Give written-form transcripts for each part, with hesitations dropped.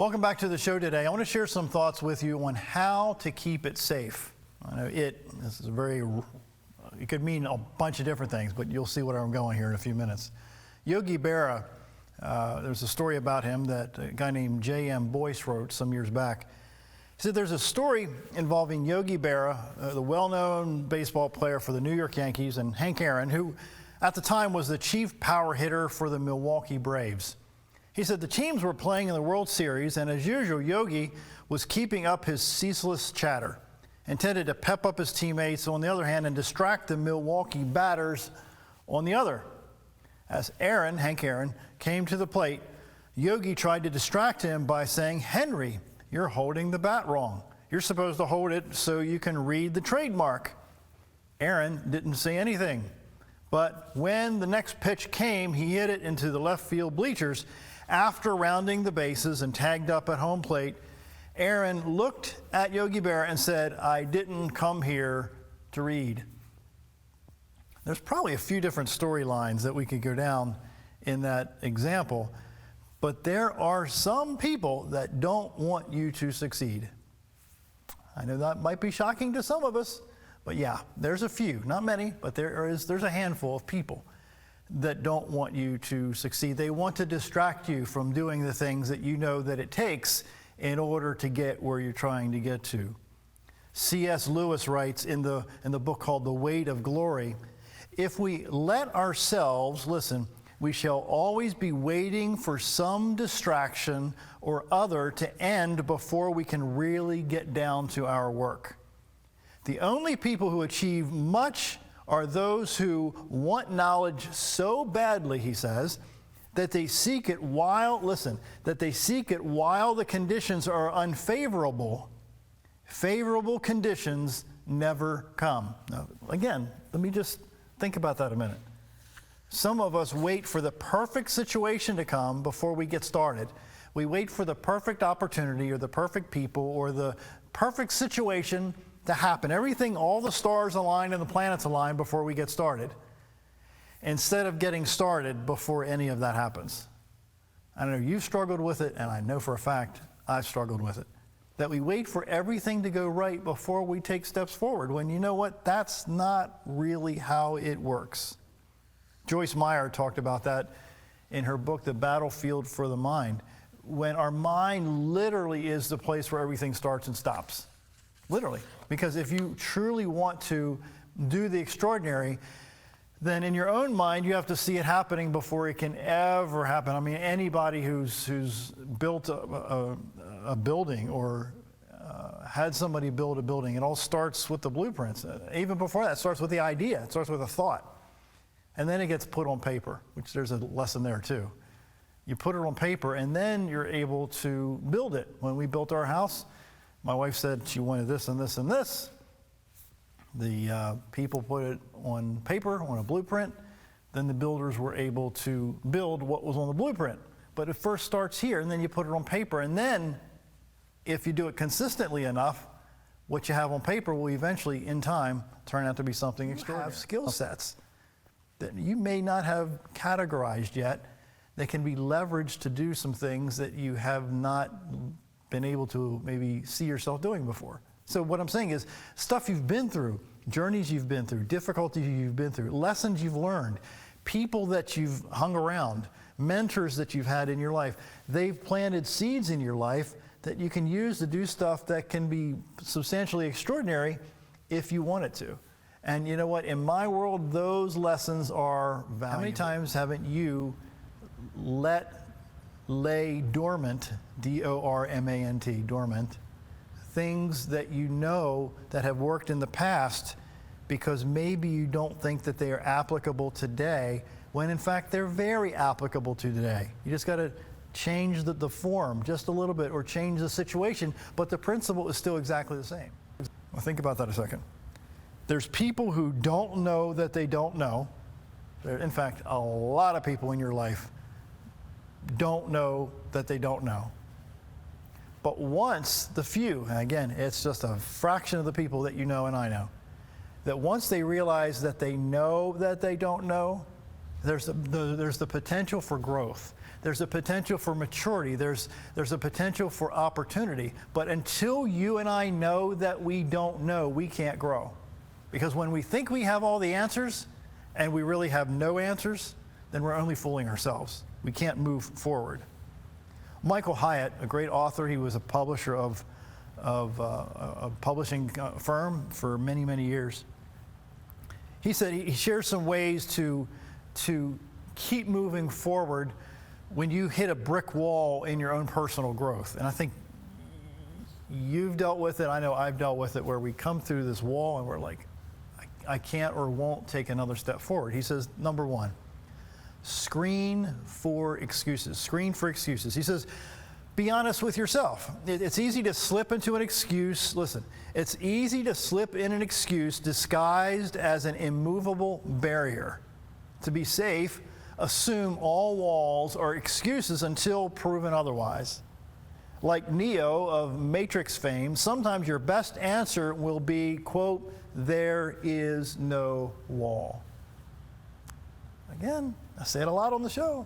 Welcome back to the show today. I want to share some thoughts with you on how to keep it safe. I know this is it could mean a bunch of different things, but you'll see where I'm going here in a few minutes. Yogi Berra, there's a story about him that a guy named J.M. Boyce wrote some years back. He said there's a story involving Yogi Berra, the well-known baseball player for the New York Yankees, and Hank Aaron, who at the time was the chief power hitter for the Milwaukee Braves. He said the teams were playing in the World Series, and as usual, Yogi was keeping up his ceaseless chatter, intended to pep up his teammates on the other hand and distract the Milwaukee batters on the other. As Hank Aaron, came to the plate, Yogi tried to distract him by saying, "Henry, you're holding the bat wrong. You're supposed to hold it so you can read the trademark." Aaron didn't say anything, but when the next pitch came, he hit it into the left field bleachers. After rounding the bases and tagged up at home plate, Aaron looked at Yogi Berra and said, "I didn't come here to read." There's probably a few different storylines that we could go down in that example, but there are some people that don't want you to succeed. I know that might be shocking to some of us, but yeah, there's a few, not many, but there's a handful of people that don't want you to succeed. They want to distract you from doing the things that you know that it takes in order to get where you're trying to get to. C.S. Lewis writes in the book called The Weight of Glory, "If we let ourselves, listen, we shall always be waiting for some distraction or other to end before we can really get down to our work. The only people who achieve much are those who want knowledge so badly," he says, "that they seek it while the conditions are unfavorable. Favorable conditions never come." Now, again, let me just think about that a minute. Some of us wait for the perfect situation to come before we get started. We wait for the perfect opportunity or the perfect people or the perfect situation to happen. Everything, all the stars align and the planets align before we get started, instead of getting started before any of that happens. I know you've struggled with it, and I know for a fact I've struggled with it. That we wait for everything to go right before we take steps forward, when you know what? That's not really how it works. Joyce Meyer talked about that in her book, The Battlefield for the Mind, when our mind literally is the place where everything starts and stops. Literally. Because if you truly want to do the extraordinary, then in your own mind, you have to see it happening before it can ever happen. I mean, anybody who's built a building or had somebody build a building, it all starts with the blueprints. Even before that, it starts with the idea. It starts with a thought. And then it gets put on paper, which there's a lesson there too. You put it on paper, and then you're able to build it. When we built our house, my wife said she wanted this and this and this. The people put it on paper, on a blueprint. Then the builders were able to build what was on the blueprint. But it first starts here, and then you put it on paper. And then, if you do it consistently enough, what you have on paper will eventually, in time, turn out to be something extraordinary. You have skill sets that you may not have categorized yet that can be leveraged to do some things that you have not been able to maybe see yourself doing before. So what I'm saying is stuff you've been through, journeys you've been through, difficulties you've been through, lessons you've learned, people that you've hung around, mentors that you've had in your life, they've planted seeds in your life that you can use to do stuff that can be substantially extraordinary if you want it to. And you know what? In my world, those lessons are valuable. How many times haven't you lay dormant, D-O-R-M-A-N-T, dormant, things that you know that have worked in the past because maybe you don't think that they are applicable today, when in fact they're very applicable to today. You just got to change the form just a little bit or change the situation, but the principle is still exactly the same. Well, think about that a second. There's people who don't know that they don't know. In fact, a lot of people in your life don't know that they don't know. But once the few, and again, it's just a fraction of the people that you know and I know, that once they realize that they know that they don't know, there's the potential for growth. There's a potential for maturity. There's a potential for opportunity. But until you and I know that we don't know, we can't grow. Because when we think we have all the answers and we really have no answers, then we're only fooling ourselves. We can't move forward. Michael Hyatt, a great author, he was a publisher of a publishing firm for many, many years. He said he shares some ways to keep moving forward when you hit a brick wall in your own personal growth. And I think you've dealt with it, I know I've dealt with it, where we come through this wall and we're like, I can't or won't take another step forward. He says, number one, screen for excuses. Screen for excuses. He says, be honest with yourself. It's easy to slip into an excuse. Listen, it's easy to slip in an excuse disguised as an immovable barrier. To be safe, assume all walls are excuses until proven otherwise. Like Neo of Matrix fame, sometimes your best answer will be, quote, there is no wall. Again, I say it a lot on the show,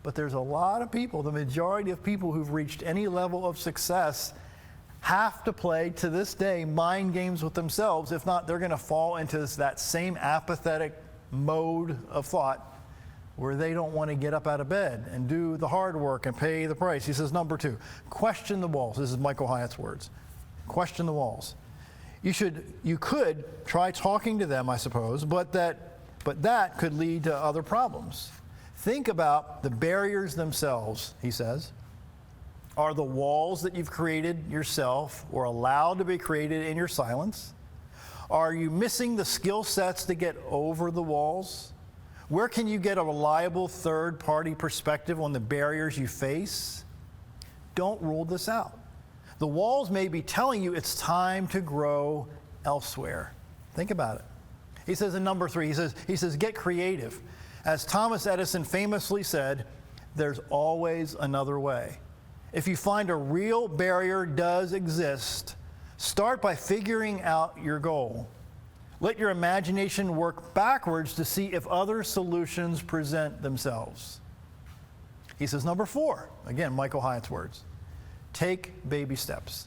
but there's a lot of people, the majority of people who've reached any level of success have to play, to this day, mind games with themselves. If not, they're going to fall into that same apathetic mode of thought where they don't want to get up out of bed and do the hard work and pay the price. He says, number two, question the walls. This is Michael Hyatt's words. Question the walls. You could try talking to them, I suppose, but that could lead to other problems. Think about the barriers themselves, he says. Are the walls that you've created yourself or allowed to be created in your silence? Are you missing the skill sets to get over the walls? Where can you get a reliable third-party perspective on the barriers you face? Don't rule this out. The walls may be telling you it's time to grow elsewhere. Think about it. He says in number three, he says, get creative. As Thomas Edison famously said, there's always another way. If you find a real barrier does exist, start by figuring out your goal. Let your imagination work backwards to see if other solutions present themselves. He says, number four, again, Michael Hyatt's words, take baby steps.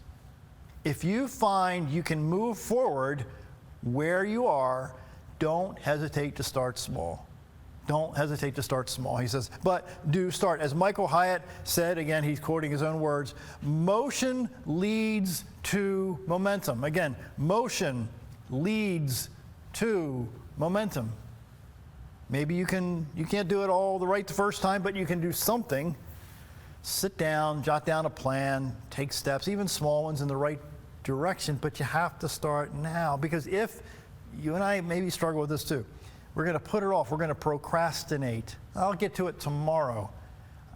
If you find you can move forward where you are, don't hesitate to start small. Don't hesitate to start small, he says, but do start. As Michael Hyatt said, again, he's quoting his own words, motion leads to momentum. Again, motion leads to momentum. Maybe you can't do it all right the first time, but you can do something. Sit down, jot down a plan, take steps, even small ones in the right direction, but you have to start now. Because if you and I maybe struggle with this too, we're going to put it off. We're going to procrastinate. I'll get to it tomorrow.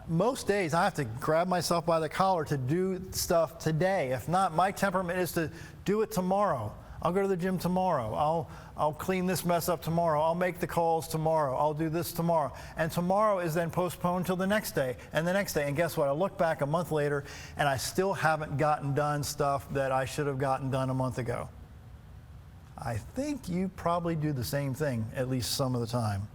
Most days I have to grab myself by the collar to do stuff today. If not, my temperament is to do it tomorrow. I'll go to the gym tomorrow. I'll clean this mess up tomorrow. I'll make the calls tomorrow. I'll do this tomorrow. And tomorrow is then postponed till the next day and the next day. And guess what? I look back a month later and I still haven't gotten done stuff that I should have gotten done a month ago. I think you probably do the same thing, at least some of the time.